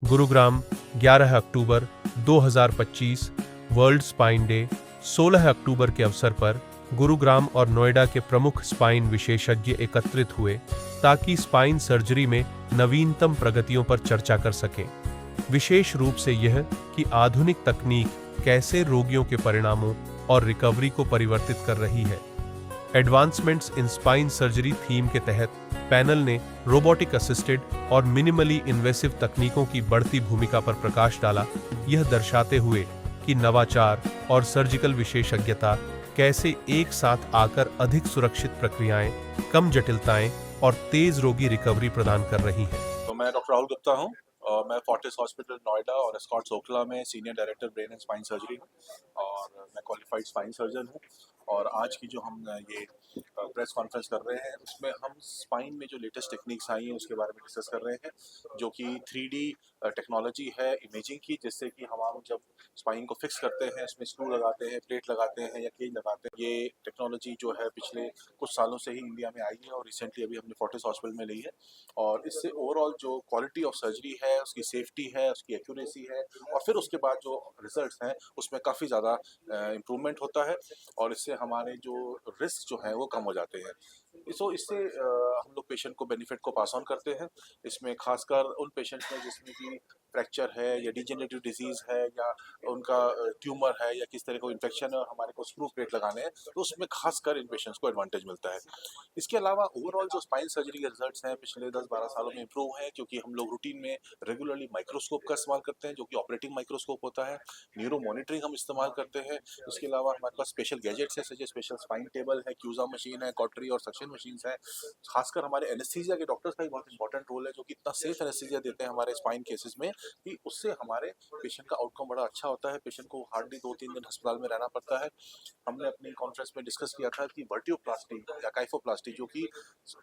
गुरुग्राम 11 अक्टूबर 2025 world spine day. 16 अक्टूबर के अवसर पर गुरुग्राम और नोएडा के प्रमुख स्पाइन विशेषज्ञ एकत्रित हुए ताकि स्पाइन सर्जरी में नवीनतम प्रगतियों पर चर्चा कर सकें। विशेष रूप से यह कि आधुनिक तकनीक कैसे रोगियों के परिणामों और रिकवरी को परिवर्तित कर रही है। एडवांसमेंट्स इन स्पाइन सर्जरी थीम के तहत पैनल ने रोबोटिक असिस्टेड और मिनिमली इन्वेसिव तकनीकों की बढ़ती भूमिका पर प्रकाश डाला, यह दर्शाते हुए कि नवाचार और सर्जिकल विशेषज्ञता कैसे एक साथ आकर अधिक सुरक्षित प्रक्रियाएं, कम जटिलताएं और तेज रोगी रिकवरी प्रदान कर रही हैं। तो मैं डॉक्टर राहुल गुप्ता हूँ और मैं फोर्टिस हॉस्पिटल नोएडा और एस्कॉर्ट्स ओखला में senior director brain and spine surgery हूँ और मैं क्वालिफाइड स्पाइन सर्जन हूँ। और आज की जो हम ये प्रेस कॉन्फ्रेंस कर रहे हैं उसमें हम स्पाइन में जो लेटेस्ट टेक्निक्स आई हैं उसके बारे में डिस्कस कर रहे हैं, जो कि 3D टेक्नोलॉजी है इमेजिंग की, जिससे कि हम जब स्पाइन को फिक्स करते हैं इसमें स्क्रू लगाते हैं, प्लेट लगाते हैं या केज लगाते हैं। ये टेक्नोलॉजी जो है पिछले कुछ सालों से ही इंडिया में आई है और रिसेंटली अभी हमने फोर्टिस हॉस्पिटल में ली है। और इससे ओवरऑल जो क्वालिटी ऑफ सर्जरी है, उसकी सेफ्टी है, उसकी एक्यूरेसी है और फिर उसके बाद जो रिजल्ट्स हैं उसमें काफ़ी ज़्यादा इम्प्रूवमेंट होता है और इससे हमारे जो रिस्क जो है वो कम हो जाते हैं। इससे हम लोग पेशेंट को बेनिफिट को पास ऑन करते हैं। इसमें खासकर उन पेशेंट्स में जिसमें कि फ्रैक्चर है या डिजेनरेटिव डिजीज़ है या उनका ट्यूमर है या किस तरह का इन्फेक्शन है और हमारे को स्क्रू प्लेट लगाने हैं, तो उसमें खासकर इन पेशेंट्स को एडवांटेज मिलता है। इसके अलावा ओवरऑल जो स्पाइन सर्जरी के रिजल्ट्स हैं पिछले 10-12 सालों में इंप्रूव हैं, क्योंकि हम लोग रूटीन में रेगुलरली माइक्रोस्कोप का इस्तेमाल करते हैं जो कि ऑपरेटिंग माइक्रोस्कोप होता है। न्यूरो मॉनिटरिंग हम इस्तेमाल करते हैं। उसके अलावा हमारे पास स्पेशल गैजेट्स हैं, जैसे स्पेशल स्पाइन टेबल है, क्यूजा मशीन है, कॉटरी और सक्शन मशीन्स है। खासकर हमारे एनेस्थीसिया के डॉक्टर्स का भी बहुत इंपॉर्टेंट रोल है, जो कि इतना सेफ एनेस्थीसिया देते हैं हमारे स्पाइन केसेस में कि उससे हमारे पेशेंट का आउटकम बड़ा अच्छा होता है। पेशेंट को हार्डली 2-3 दिन अस्पताल में रहना पड़ता है। हमने अपनी कॉन्फ्रेंस में डिस्कस किया था कि वर्टियोप्लास्टी या काइफोप्लास्टी, जो कि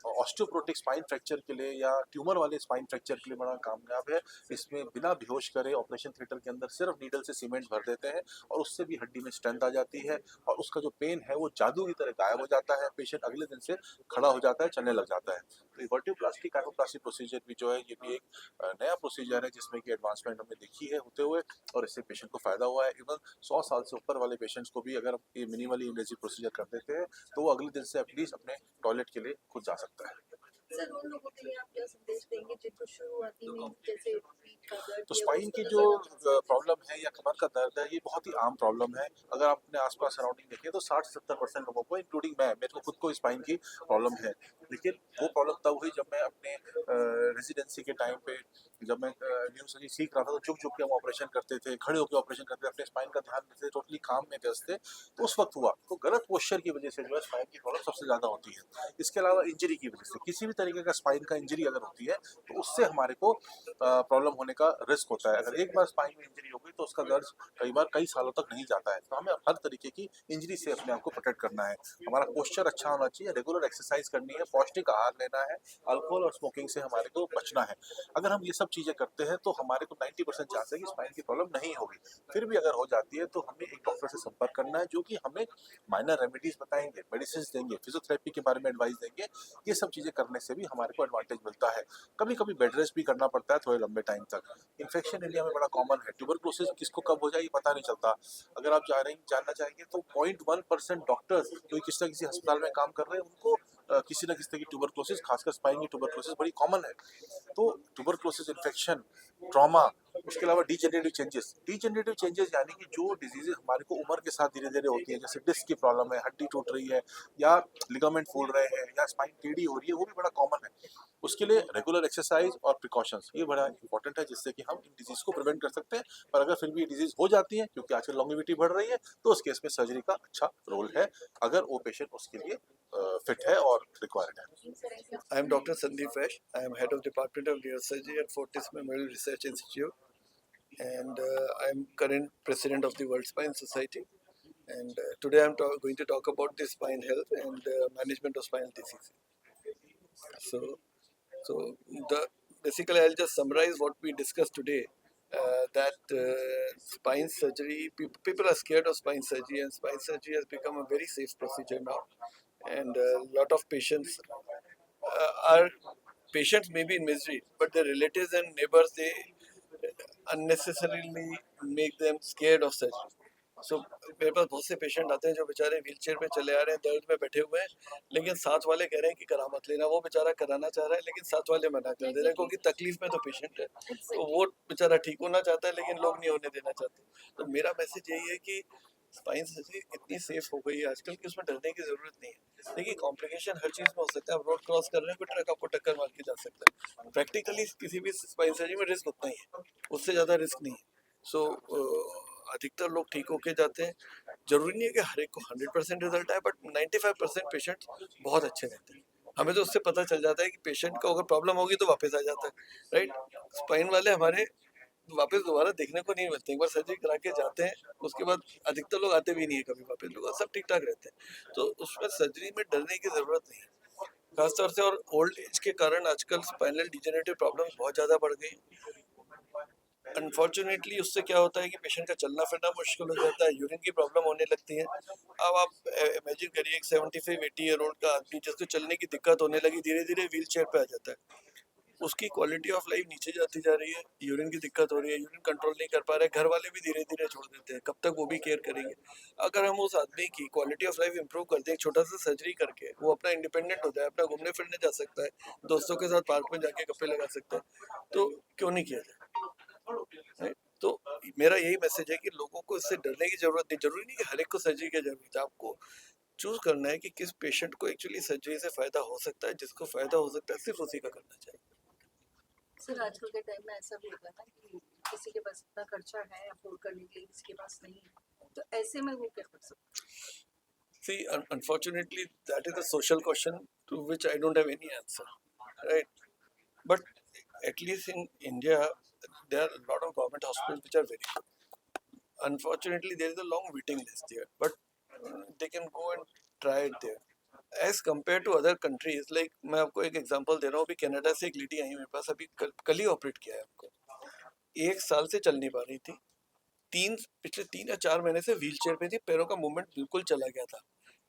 ऑस्टियोप्रोटिक स्पाइन फ्रैक्चर के लिए या ट्यूमर वाले स्पाइन फ्रैक्चर के लिए बड़ा कामयाब है। इसमें बिना बेहोश करे ऑपरेशन थिएटर के अंदर सिर्फ नीडल से सीमेंट भर देते हैं और उससे भी हड्डी में स्ट्रेंथ आ जाती है और उसका जो पेन है वो जादू की तरह गायब हो जाता है। पेशेंट अगले दिन से खड़ा हो जाता है, चलने लग जाता है। तो ये वर्टियोप्लास्टी काइफोप्लास्टी प्रोसीजर भी जो है, ये भी एक नया प्रोसीजर है जिसमें कि एडवांसमेंट हमने देखी है होते हुए और इससे पेशेंट को फायदा हुआ है। इवन 100 साल से ऊपर वाले पेशेंट्स को भी अगर ये मिनिमली इन्वेसिव प्रोसीजर कर देते हैं तो वो अगले दिन से एटलीस्ट अपने टॉयलेट के लिए खुद जा सकता है। सर, उन लोगों के लिए आप क्या संदेश देंगे जिनको शुरुआती में जैसे पीठ का दर्द तो या स्पाइन की उसका जो ज्यादा प्रॉब्लम है या कमर का दर्द है, ये बहुत ही आम प्रॉब्लम है। अगर आप अपने आसपास सराउंडिंग देखें तो 60 से 70% लोगों को, इंक्लूडिंग मैं, मेरे को खुद को स्पाइन की प्रॉब्लम है। लेकिन वो प्रॉब्लम तब हुई जब मैं अपने रेजिडेंसी के टाइम पे, जब मैं न्यू सर्जरी सीख रहा था, तो झुक झुक के हम ऑपरेशन करते थे, खड़े होकर ऑपरेशन करते थे, अपने स्पाइन का ध्यान रखते थे, टोटली काम में व्यस्त थे। तो उस वक्त हुआ तो गलत पोस्चर की वजह से जो है स्पाइन की प्रॉब्लम सबसे ज्यादा होती है। इसके अलावा इंजरी की वजह से, किसी भी तरीके का स्पाइन का इंजरी अगर होती है तो उससे हमारे को प्रॉब्लम होने का रिस्क होता है। अगर एक बार स्पाइन में इंजरी हो गई तो उसका दर्द कई बार कई सालों तक नहीं जाता है। तो हमें हर तरीके की इंजरी से अपने आप को प्रोटेक्ट करना है। हमारा पोस्चर अच्छा होना चाहिए, रेगुलर एक्सरसाइज करनी है, पौष्टिक आहार लेना है, अल्कोहल और स्मोकिंग से हमारे को बचना है। अगर हम ये सब चीजें करते हैं तो हमारे को 90% चांस है कि स्पाइन की प्रॉब्लम नहीं होगी। फिर भी अगर हो जाती है तो हमें एक डॉक्टर से संपर्क करना है, जो कि हमें माइनर रेमेडीज बताएंगे, मेडिसिन देंगे, फिजियोथेरेपी के बारे में एडवाइस देंगे। ये सब चीजें करने से भी हमारे को एडवांटेज मिलता है। कभी कभी बेड रेस्ट भी करना पड़ता है थोड़े लंबे टाइम तक। इन्फेक्शन इंडिया में बड़ा कॉमन है, ट्यूबरक्लोसिस किसको कब हो जाए ये पता नहीं चलता। अगर आप जानना चाहेंगे तो 0.1% डॉक्टर्स जो किसी न किसी अस्पताल में काम कर रहे हैं उनको किसी न किसी तरह की ट्यूबरक्लोसिस, खासकर स्पाइन की ट्यूबरक्लोसिस बड़ी कॉमन है। तो ट्यूबरक्लोसिस इन्फेक्शन, ट्रॉमा, उसके अलावा डीजेनरेटिव चेंजेस यानी कि जो डिजीजेज हमारे को उम्र के साथ धीरे धीरे होती है, जैसे डिस्क की प्रॉब्लम है, हड्डी टूट रही है या लिगामेंट फूल रहे हैं या स्पाइन टेढ़ी हो रही है, वो भी बड़ा कॉमन है। उसके लिए रेगुलर एक्सरसाइज और प्रिकॉशंस ये बड़ा इंपॉर्टेंट है, जिससे कि हम इन डिजीज को प्रिवेंट कर सकते हैं। पर अगर फिर भी ये डिजीज हो जाती है, क्योंकि आजकल लॉन्गेविटी बढ़ रही है, तो उस केस में सर्जरी का अच्छा रोल है, अगर वो पेशेंट उसके लिए फिट है और रिक्वायर्ड है। I am Dr. Sandeep Fresh. I am head of Department of Neurosurgery at Fortis Memorial Research Institute, and I am current president of the World Spine Society. And today I am going to talk about the spine health and management of spinal disease. So basically I'll just summarize what we discussed today. That spine surgery, people are scared of spine surgery, and spine surgery has become a very safe procedure now. And a lot of patients are patients may be in misery, but their relatives and neighbors, they unnecessarily make them scared of surgery. सो मेरे पास बहुत से patient आते हैं जो बेचारे wheel chair पे चले आ रहे हैं, दर्द में बैठे हुए हैं, लेकिन साथ वाले कह रहे हैं कि करा मत लेना। वो बेचारा कराना चाह रहा है लेकिन साथ वाले मना कर दे रहे हैं क्योंकि तकलीफ में तो पेशेंट है, तो वो बेचारा ठीक होना चाहता है लेकिन लोग नहीं होने देना चाहते। तो मेरा मैसेज यही है कि स्पाइन सर्जरी इतनी सेफ हो गई है आजकल कि उसमें डरने की जरूरत नहीं है। देखिए कॉम्प्लिकेशन हर चीज़ में हो सकता है। आप रोड क्रॉस कर रहे हैं, कोई ट्रक आपको टक्कर मार के जा सकता है। प्रैक्टिकली किसी भी स्पाइन सर्जरी में रिस्क उतना ही है, उससे ज़्यादा रिस्क नहीं है। सो अधिकतर लोग ठीक होके जाते हैं। जरूरी नहीं है कि हर एक को 100% रिजल्ट आए, बट 95% पेशेंट बहुत अच्छे रहते हैं। हमें तो उससे पता चल जाता है कि पेशेंट को अगर प्रॉब्लम होगी तो वापस आ जाता है, राइट। स्पाइन वाले हमारे वापस दोबारा देखने को नहीं मिलते। एक बार सर्जरी करा के जाते हैं, उसके बाद अधिकतर लोग आते भी नहीं है कभी वापस, लोग सब ठीक ठाक रहते हैं। तो उसमें सर्जरी में डरने की जरूरत नहीं है खासतौर से। और ओल्ड एज के कारण आजकल स्पाइनल डिजेनरेटिव प्रॉब्लम बहुत ज़्यादा बढ़ गई। अनफॉर्चुनेटली उससे क्या होता है कि पेशेंट का चलना फिरना मुश्किल हो जाता है, यूरिन की प्रॉब्लम होने लगती है। अब आप इमेजिन करिए एक 75-80 ईयर ओल्ड का आदमी जिसको चलने की दिक्कत होने लगी, धीरे धीरे व्हील चेयर पे आ जाता है, उसकी क्वालिटी ऑफ लाइफ नीचे जाती जा रही है, यूरिन की दिक्कत हो रही है, यूरिन कंट्रोल नहीं कर पा रहे, घर वाले भी धीरे धीरे छोड़ देते हैं, कब तक वो भी केयर करेंगे। अगर हम उस आदमी की क्वालिटी ऑफ लाइफ इंप्रूव कर दें, एक छोटा सा सर्जरी करके वो अपना इंडिपेंडेंट हो जाए, अपना घूमने फिरने जा सकता है, दोस्तों के साथ पार्क में जाके गप्पे लगा सकता है, तो क्यों नहीं किया जाए। तो मेरा यही मैसेज है कि लोगों को इससे डरने की जरूरत नहीं। जरूरी नहीं कि हर एक को सर्जरी की जरूरत है, आपको चूज करना है कि किस पेशेंट को एक्चुअली सर्जरी से फायदा हो सकता है, जिसको फायदा हो सकता है सिर्फ उसी का करना चाहिए। सर आजकल के टाइम में ऐसा भी होता है ना कि किसी के पास इतना खर्चा है अफोर्ड करने के लिए, किसी के पास नहीं है, तो ऐसे में वो क्या कर सकते हैं? See, unfortunately, that is a social question to which I don't have any answer, right? But at least in India, there are a lot of government hospitals which are very good. Unfortunately, there is a long waiting list there, but they can go and try it there. As compared to other countries, like मैं आपको एक example दे रहा हूँ। अभी Canada से एक lady आई मेरे पास, अभी कल ही ऑपरेट किया है हमको। 1 साल से चल नहीं पा रही थी, पिछले 3 या 4 महीने से व्हील चेयर पे थी, पैरों का मूवमेंट बिल्कुल चला गया था।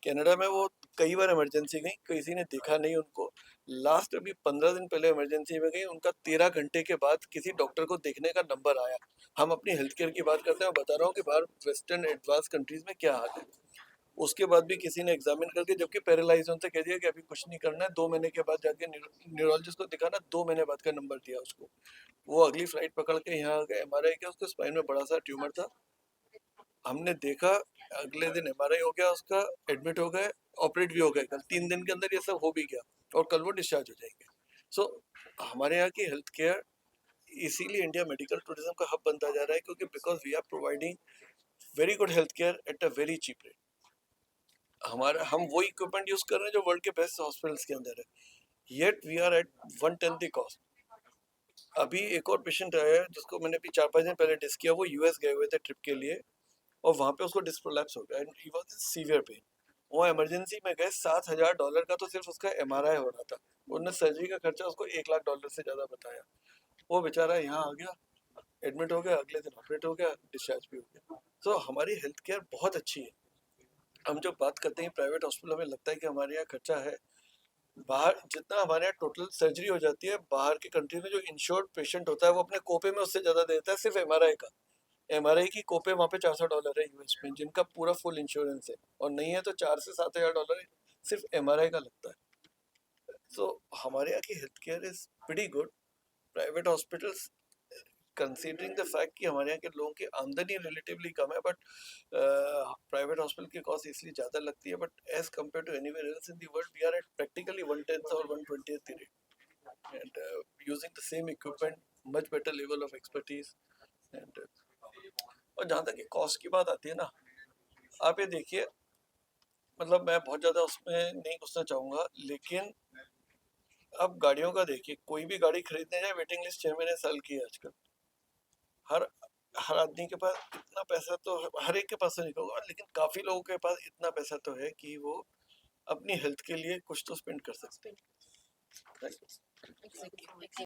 कनाडा में वो कई बार इमरजेंसी गई, किसी ने देखा नहीं उनको। लास्ट अभी 15 दिन पहले इमरजेंसी में गई, उनका 13 घंटे के बाद किसी डॉक्टर को देखने का नंबर आया। हम अपनी हेल्थ केयर की बात करते हैं, बता रहा हूँ कि बाहर वेस्टर्न एडवांस कंट्रीज में क्या हाल है। उसके बाद भी किसी ने एग्जामिन करके, जबकि पैरालाइज उनसे कह दिया कि अभी कुछ नहीं करना है, 2 महीने के बाद जाके न्यूरोलॉजिस्ट को दिखाना, 2 महीने बाद का नंबर दिया उसको। वो अगली फ्लाइट पकड़ के यहाँ आ गए। एमआरआई किया, उसको स्पाइन में बड़ा सा ट्यूमर था, हमने देखा। अगले दिन एमआरआई हो गया उसका, एडमिट हो गए, ऑपरेट भी हो गए कल। 3 दिन के अंदर ये सब हो भी गया और कल वो डिस्चार्ज हो जाएंगे। सो हमारे यहाँ की हेल्थ केयर, इसीलिए इंडिया मेडिकल टूरिज्म का हब बनता जा रहा है, क्योंकि because we are providing very good health care at a very cheap rate. हम वो इक्विपमेंट यूज कर रहे हैं जो वर्ल्ड के बेस्ट हॉस्पिटल्स के अंदर है, yet we are at 1/10 the cost. अभी एक और पेशेंट आया है जिसको मैंने अभी 4-5 दिन पहले टेस्ट किया। वो यूएस गए हुए थे ट्रिप के लिए और वहाँ पे उसको डिस्क प्रोलैप्स हो गया and he was in severe pain. वो इमरजेंसी में गए, $7,000 का तो सिर्फ उसका एमआरआई हो रहा था। उन्होंने सर्जरी का खर्चा उसको $1 लाख से ज़्यादा बताया। वो बेचारा यहाँ आ गया, एडमिट हो गया, अगले दिन ऑपरेट हो गया, डिस्चार्ज भी हो गया। तो हमारी हेल्थ केयर बहुत अच्छी है। हम जब बात करते हैं प्राइवेट हॉस्पिटल, हमें लगता है कि हमारे यहाँ खर्चा है। बाहर जितना हमारे यहाँ टोटल सर्जरी हो जाती है, बाहर की कंट्री में जो इंश्योर्ड पेशेंट होता है वो अपने कोपे में उससे ज़्यादा देता है सिर्फ एमआरआई का। एमआरआई की कोपे वहाँ पे $400 है यूएस में, जिनका पूरा फुल इंश्योरेंस है, और नहीं है तो $4,000 से $7,000 सिर्फ एमआरआई का लगता है। सो हमारे यहाँ की health care is pretty good. Private hospitals, considering the fact कि हमारे यहाँ के लोगों की आमदनी रिलेटिवली कम है, बट प्राइवेट हॉस्पिटल की कॉस्ट इसलिए ज़्यादा लगती है, but as compare to anywhere else in the world we are at practically 1/10 और 1/20 the rate, and using the same equipment, much better level of expertise, and और जहाँ तक कॉस्ट की बात आती है ना, आप ये देखिए, मतलब मैं बहुत ज़्यादा उसमें नहीं घुसना चाहूँगा, लेकिन अब गाड़ियों का देखिए, कोई भी गाड़ी खरीदने जाए वेटिंग लिस्ट 6 महीने साल की है आजकल। हर हर आदमी के पास इतना पैसा तो हर एक के पास तो नहीं होगा, लेकिन काफ़ी लोगों के पास इतना पैसा तो है कि वो अपनी हेल्थ के लिए कुछ तो स्पेंड कर सकते हैं। Exactly.